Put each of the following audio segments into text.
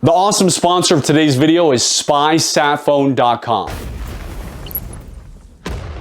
The awesome sponsor of today's video is spysatphone.com.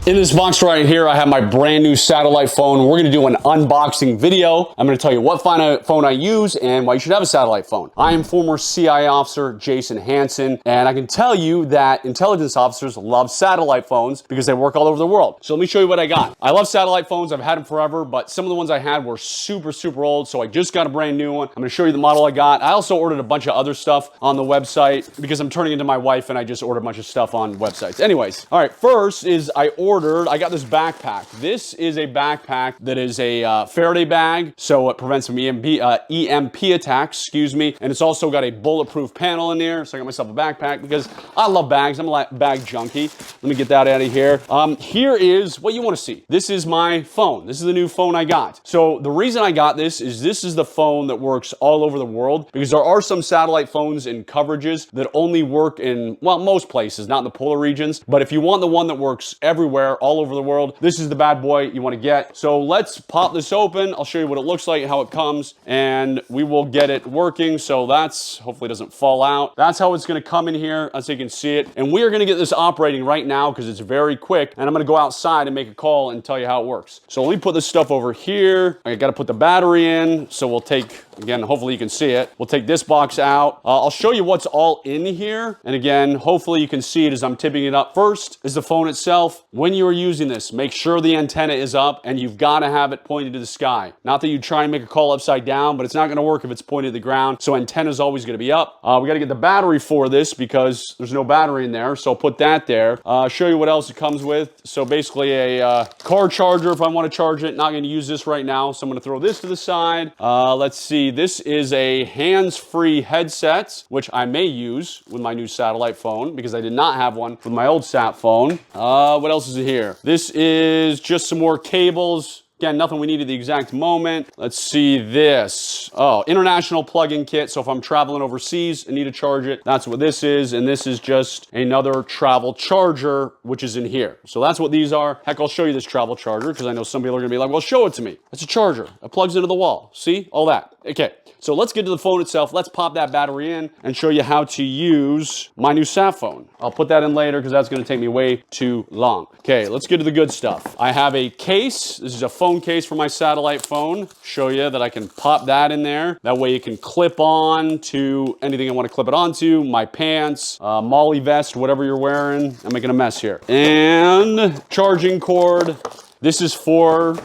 In this box right here, I have my brand new satellite phone. We're gonna do an unboxing video. I'm gonna tell you what phone I use and why you should have a satellite phone. I am former CIA officer Jason Hanson, and I can tell you that intelligence officers love satellite phones because they work all over the world. So let me show you what I got. I love satellite phones. I've had them forever, but some of the ones I had were super old, so I just got a brand new one. I'm gonna show you the model I got. I also ordered a bunch of other stuff on the website because I'm turning into my wife and I just ordered a bunch of stuff on websites. Anyways, all right, first is I got this backpack. This is a backpack that is a Faraday bag, so it prevents some EMP attacks, excuse me, and it's also got a bulletproof panel in there, so I got myself a backpack because I love bags. I'm a bag junkie. Let me get that out of here. Here is what you want to see. This is my phone. This is the new phone I got. So the reason I got this is the phone that works all over the world, because there are some satellite phones and coverages that only work in, well, most places, not in the polar regions, but if you want the one that works everywhere, all over the world, this is the bad boy you want to get. So let's pop this open. I'll show you what it looks like and how it comes, and we will get it working. So that's, hopefully it doesn't fall out. That's how it's going to come in here, as you can see it. And we are going to get this operating right now because it's very quick, and I'm going to go outside and make a call and tell you how it works. So let me put this stuff over here. I got to put the battery in. So we'll take, again, hopefully you can see it. We'll take this box out. I'll show you what's all in here. And again, hopefully you can see it as I'm tipping it up. First is the phone itself. When you are using this, make sure the antenna is up and you've got to have it pointed to the sky. Not that you try and make a call upside down, but it's not going to work if it's pointed to the ground. So antenna is always going to be up. We got to get the battery for this because there's no battery in there. So I'll put that there. Show you what else it comes with. So basically a car charger if I want to charge it. Not going to use this right now. So I'm going to throw this to the side. Let's see. This is a hands-free headset, which I may use with my new satellite phone because I did not have one with my old sat phone. What else is it here? This is just some more cables. Again, nothing we need at the exact moment. Let's see this. Oh, international plug-in kit. So if I'm traveling overseas and need to charge it, that's what this is. And this is just another travel charger, which is in here. So that's what these are. Heck, I'll show you this travel charger because I know some people are gonna be like, well, show it to me. It's a charger. It plugs into the wall. See, all that. Okay, so let's get to the phone itself. Let's pop that battery in and show you how to use my new sat phone. I'll put that in later because that's gonna take me way too long. Okay, let's get to the good stuff. I have a case. This is a phone case for my satellite phone. Show you that I can pop that in there. That way it can clip on to anything I want to clip it onto. My pants, Molly vest, whatever you're wearing. I'm making a mess here. And charging cord. This is for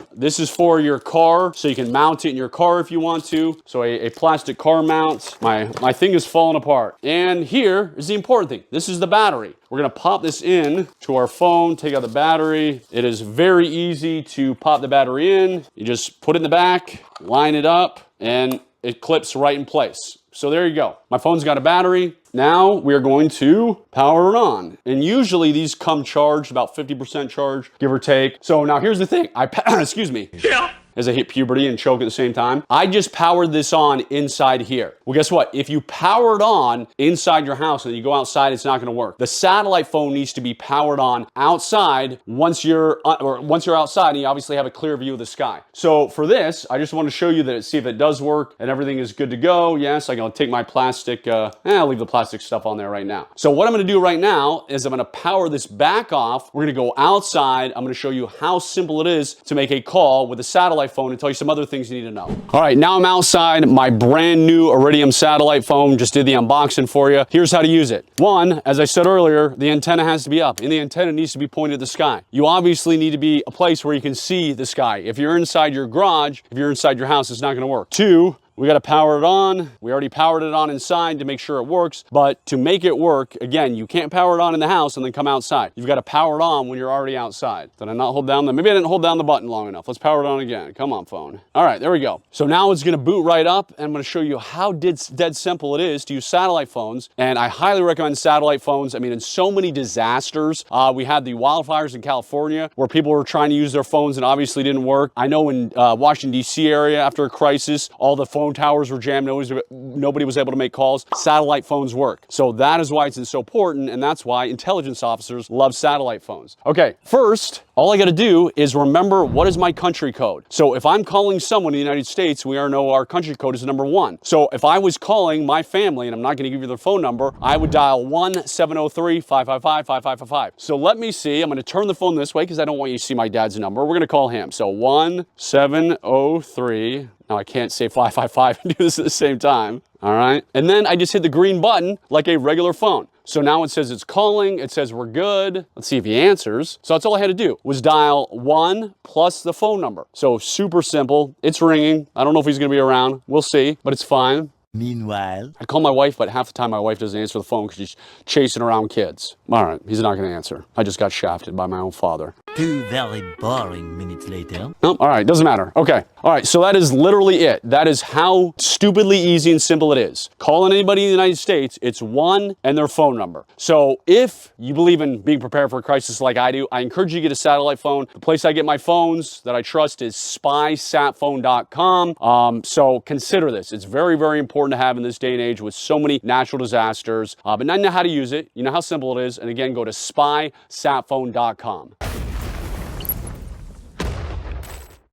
your car, so you can mount it in your car if you want to. So a plastic car mount. My thing is falling apart. And here is the important thing. This is the battery. We're gonna pop this in to our phone, take out the battery. It is very easy to pop the battery in. You just put it in the back, line it up, and it clips right in place. So there you go. My phone's got a battery. Now we're going to power it on. And usually these come charged, about 50% charged, give or take. So now here's the thing. Excuse me. Yeah. As I hit puberty and choke at the same time. I just powered this on inside here. Well, guess what? If you power it on inside your house and then you go outside, it's not gonna work. The satellite phone needs to be powered on outside once you're outside and you obviously have a clear view of the sky. So for this, I just want to show you that, see if it does work and everything is good to go. Yes, I'm gonna take my plastic, I'll leave the plastic stuff on there right now. So what I'm gonna do right now is I'm gonna power this back off. We're gonna go outside. I'm gonna show you how simple it is to make a call with a satellite phone and tell you some other things you need to know. All right, now I'm outside. My brand new Iridium satellite phone. Just did the unboxing for you. Here's how to use it. One, as I said earlier, the antenna has to be up and the antenna needs to be pointed at the sky. You obviously need to be a place where you can see the sky. If you're inside your garage, if you're inside your house, it's not gonna work. Two, we got to power it on. We already powered it on inside to make sure it works. But to make it work, again, you can't power it on in the house and then come outside. You've got to power it on when you're already outside. Did I not hold down maybe I didn't hold down the button long enough. Let's power it on again. Come on, phone. All right, there we go. So now it's going to boot right up. And I'm going to show you how dead simple it is to use satellite phones. And I highly recommend satellite phones. I mean, in so many disasters, we had the wildfires in California where people were trying to use their phones and obviously didn't work. I know in Washington, D.C. area after a crisis, all the phones phone towers were jammed, nobody was able to make calls. Satellite phones work. So that is why it's so important, and that's why intelligence officers love satellite phones. Okay, first, all I gotta do is remember what is my country code. So if I'm calling someone in the United States, we already know our country code is number 1. So if I was calling my family, and I'm not gonna give you their phone number, I would dial 1-703-555-5555. So let me see, I'm gonna turn the phone this way because I don't want you to see my dad's number. We're gonna call him. So 1-703, now I can't say 555 and do this at the same time. All right, and then I just hit the green button like a regular phone. So now it says it's calling, it says we're good. Let's see if he answers. So that's all I had to do was dial 1 plus the phone number. So super simple, it's ringing. I don't know if he's gonna be around, we'll see, but it's fine. Meanwhile, I call my wife, but half the time my wife doesn't answer the phone because she's chasing around kids. All right, he's not gonna answer. I just got shafted by my own father. 2 very boring minutes later. Nope, all right, doesn't matter. Okay, all right, so that is literally it. That is how stupidly easy and simple it is. Calling anybody in the United States, it's 1 and their phone number. So if you believe in being prepared for a crisis like I do, I encourage you to get a satellite phone. The place I get my phones that I trust is spysatphone.com. So consider this. It's very, very important to have in this day and age with so many natural disasters. But now you know how to use it, you know how simple it is, and again, go to spysatphone.com.